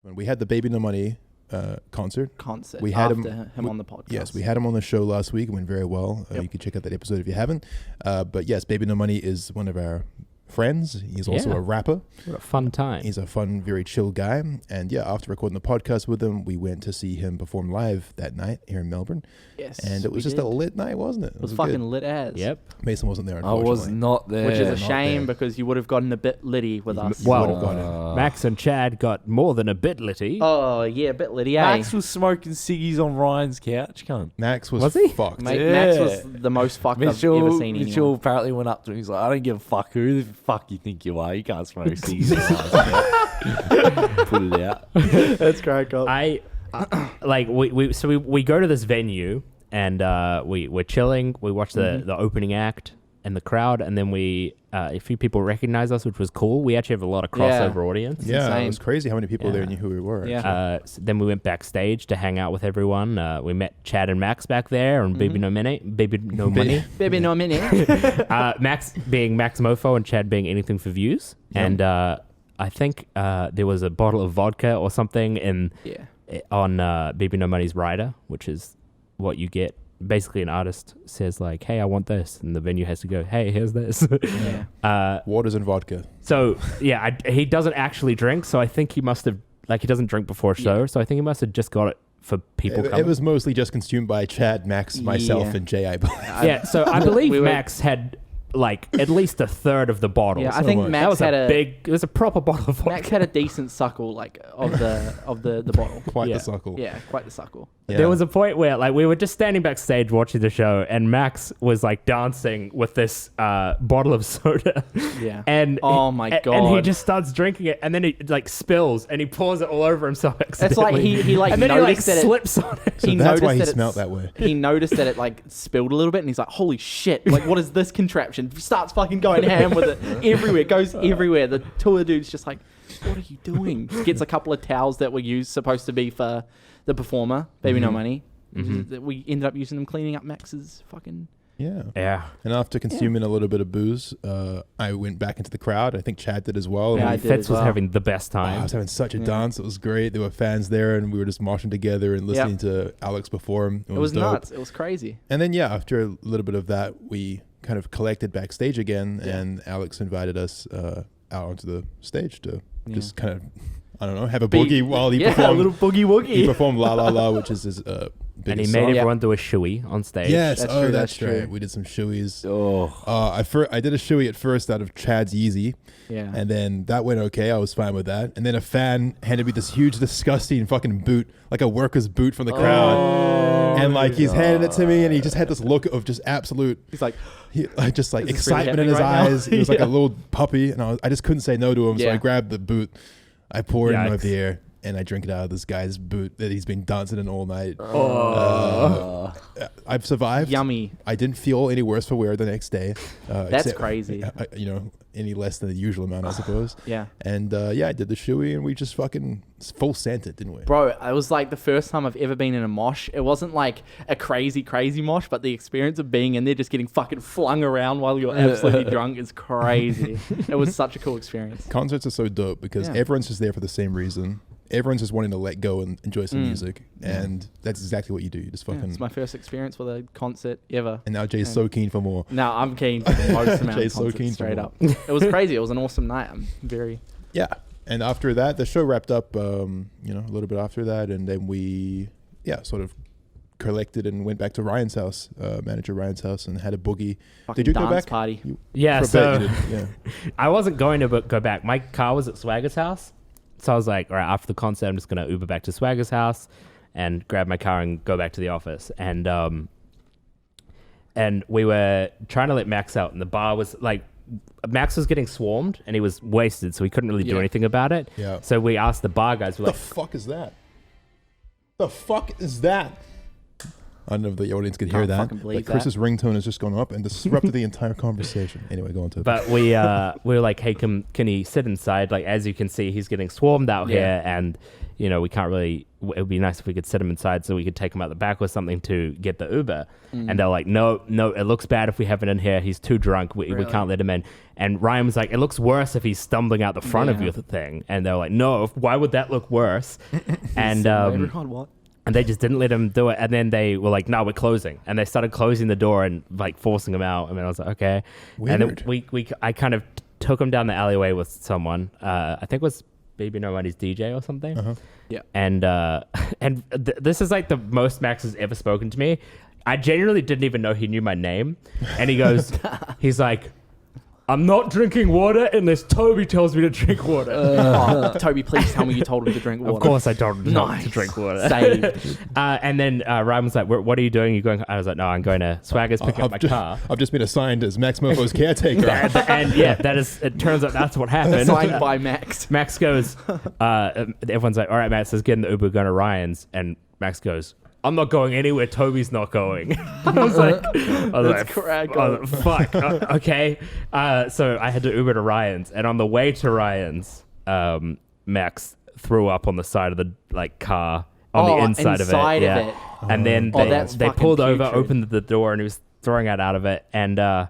when we had the Baby No Money concert. We had him on the podcast. Yes, we had him on the show last week. It went very well. You can check out that episode if you haven't. But yes, Baby No Money is one of our friends. He's also a rapper. What a fun time. He's a fun, very chill guy. And yeah, after recording the podcast with him, we went to see him perform live that night here in Melbourne. Yes, and it was just a lit night, wasn't it? It was fucking lit as. Yep. Mason wasn't there, I unfortunately. was not there. Which is a shame because you would have gotten a bit litty with us. Well, Max and Chad got more than a bit litty. Oh, yeah, a bit litty, eh? Max was smoking ciggies on Ryan's couch, cunt. Max was he? fucked. Max was the most fucked I've ever seen anyone. Mitchell apparently went up to him. He's like, I don't give a fuck who the fuck you think you are. You can't smoke ciggies on Ryan's couch. Put it out. That's great, God. We go to this venue and we're chilling. We watch the opening act and the crowd, and then a few people recognize us, which was cool. We actually have a lot of crossover audience. Yeah, insane. it was crazy how many people there knew who we were. Yeah. So then we went backstage to hang out with everyone. We met Chad and Max back there, and Baby No Money. Baby No Money. Max being MaxMoeFoe and Chad being Anything for Views. Yep. And I think there was a bottle of vodka or something on Baby No Money's rider, which is what you get. Basically, an artist says like, "Hey, I want this," and the venue has to go, "Hey, here's this." Waters and vodka. So yeah, he doesn't actually drink, so I think he must have he doesn't drink before a show, so I think he must have just got it for people. It was mostly just consumed by Chad, Max, myself, and Jay. I believe. Yeah, so I believe Max had at least a third of the bottle. Yeah, I think Max had it was a proper bottle of vodka. Max had a decent suckle of the bottle. Quite the suckle. Yeah, quite the suckle. Yeah. There was a point where we were just standing backstage watching the show, and Max was dancing with this bottle of soda. Yeah. And my God. And he just starts drinking it, and then he spills, and he pours it all over himself. It's like he and then noticed he that slips on it. So that's why he smelled that way. He noticed that it spilled a little bit, and he's like, "Holy shit! What is this contraption?" Starts fucking going ham with it everywhere. Goes everywhere. The tour dude's just like, "What are you doing?" Gets a couple of towels that were supposed to be for the performer, Baby No Money. We ended up using them cleaning up Max's fucking... Yeah. And after consuming a little bit of booze, I went back into the crowd. I think Chad did as well. Yeah, Fitz was having the best time. I was having such a dance. It was great. There were fans there, and we were just marching together and listening to Alex perform. It was dope. Nuts. It was crazy. And then, after a little bit of that, we kind of collected backstage again, and Alex invited us out onto the stage to just kind of... I don't know, have a boogie while he performed. A little boogie woogie. He performed La La La, which is his biggest and he made everyone do a shoey on stage. Yes, that's true. Right. We did some shoeys. Oh. I did a shoey at first out of Chad's Yeezy. Yeah. And then that went okay. I was fine with that. And then a fan handed me this huge, disgusting fucking boot, like a worker's boot from the crowd. And he's handed it to me, and he just had this look of just absolute... He's like... excitement in his eyes. He was like a little puppy, and I just couldn't say no to him, so I grabbed the boot. I poured it in my beer, and I drink it out of this guy's boot that he's been dancing in all night. I've survived. Yummy. I didn't feel any worse for wear the next day. That's crazy. Any less than the usual amount, I suppose. Yeah. And I did the shoey, and we just fucking full sent it, didn't we? Bro, it was the first time I've ever been in a mosh. It wasn't a crazy, crazy mosh, but the experience of being in there just getting fucking flung around while you're absolutely drunk is crazy. It was such a cool experience. Concerts are so dope because everyone's just there for the same reason. Everyone's just wanting to let go and enjoy some music, and that's exactly what you do. You just fucking... it's my first experience with a concert ever. And now Jay's so keen for more. No, I'm keen for the most amount Jay's of concerts, so keen straight up. It was crazy. It was an awesome night. I'm very... Yeah. And after that, the show wrapped up, a little bit after that, and then we, sort of collected and went back to Ryan's house, manager Ryan's house, and had a boogie. Fucking Did you go back? Party. I wasn't going to go back. My car was at Swagger's house. So I was like, all right, after the concert, I'm just going to Uber back to Swagger's house and grab my car and go back to the office. And we were trying to let Max out, and the bar was Max was getting swarmed, and he was wasted, so he couldn't really do anything about it. Yeah. So we asked the bar guys, what the fuck is that? The fuck is that? I don't know if the audience could hear that, but Chris's ringtone has just gone up and disrupted the entire conversation. Anyway, go on to it. But we were like, hey, can he sit inside? As you can see, he's getting swarmed out here, and we can't really, it would be nice if we could sit him inside so we could take him out the back or something to get the Uber. And they're like, no, it looks bad if we have it in here. He's too drunk. We can't let him in. And Ryan was like, it looks worse if he's stumbling out the front of your thing. And they're like, no, why would that look worse? And what? and they just didn't let him do it. And then they were like, no, we're closing. And they started closing the door and like forcing him out. I mean, I was like, okay. Weird. And then I kind of took him down the alleyway with someone. I think it was bbno Money's DJ or something. Yeah. And this is like the most Max has ever spoken to me. I genuinely didn't even know he knew my name. And he goes, he's like, I'm not drinking water unless Toby tells me to drink water. Toby, please tell me you told him to drink water. Of course I told him not to drink water. Saved. And then Ryan was like, what are you doing? You going? I was like, no, I'm going to Swagger's pick up my car. I've just been assigned as MaxMoeFoe's caretaker. and that is, it turns out that's what happened. Signed by Max. Max goes, everyone's like, all right, Max, let's get in the Uber, going to Ryan's. And Max goes, I'm not going anywhere. Toby's not going. I was like, fuck. Okay. So I had to Uber to Ryan's, and on the way to Ryan's, Max threw up on the side of the car on the inside of it. Yeah. And then they pulled over, opened the door, and he was throwing it out of it. And the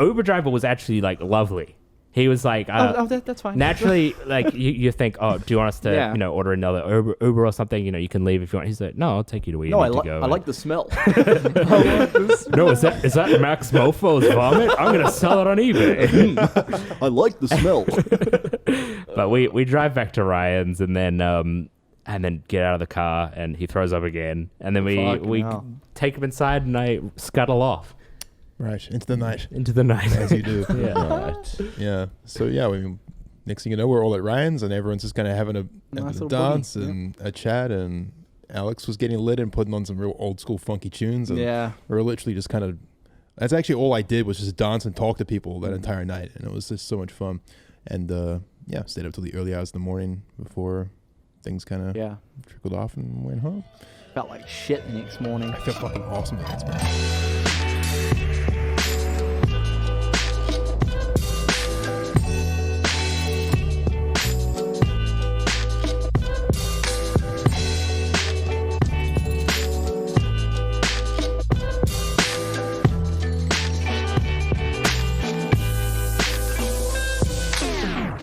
Uber driver was actually like lovely. He was like, that's fine. Naturally, like you think, do you want us to, order another Uber or something? You can leave if you want. He's like, no, I'll take you to where you need to go. I like the smell. No, is that MaxMoeFoe's vomit? I'm gonna sell it on eBay. I like the smell. But we drive back to Ryan's and then get out of the car, and he throws up again, and then we take him inside, and I scuttle off. Right, into the night. As you do. Yeah. Right. Yeah. So, next thing you know, we're all at Ryan's, and everyone's just kind of having a dance and a chat, and Alex was getting lit and putting on some real old school funky tunes. And we were literally just kind of, that's actually all I did was just dance and talk to people that entire night, and it was just so much fun. And, stayed up till the early hours of the morning before things kind of trickled off and went home. Felt like shit the next morning. I felt fucking awesome the next morning.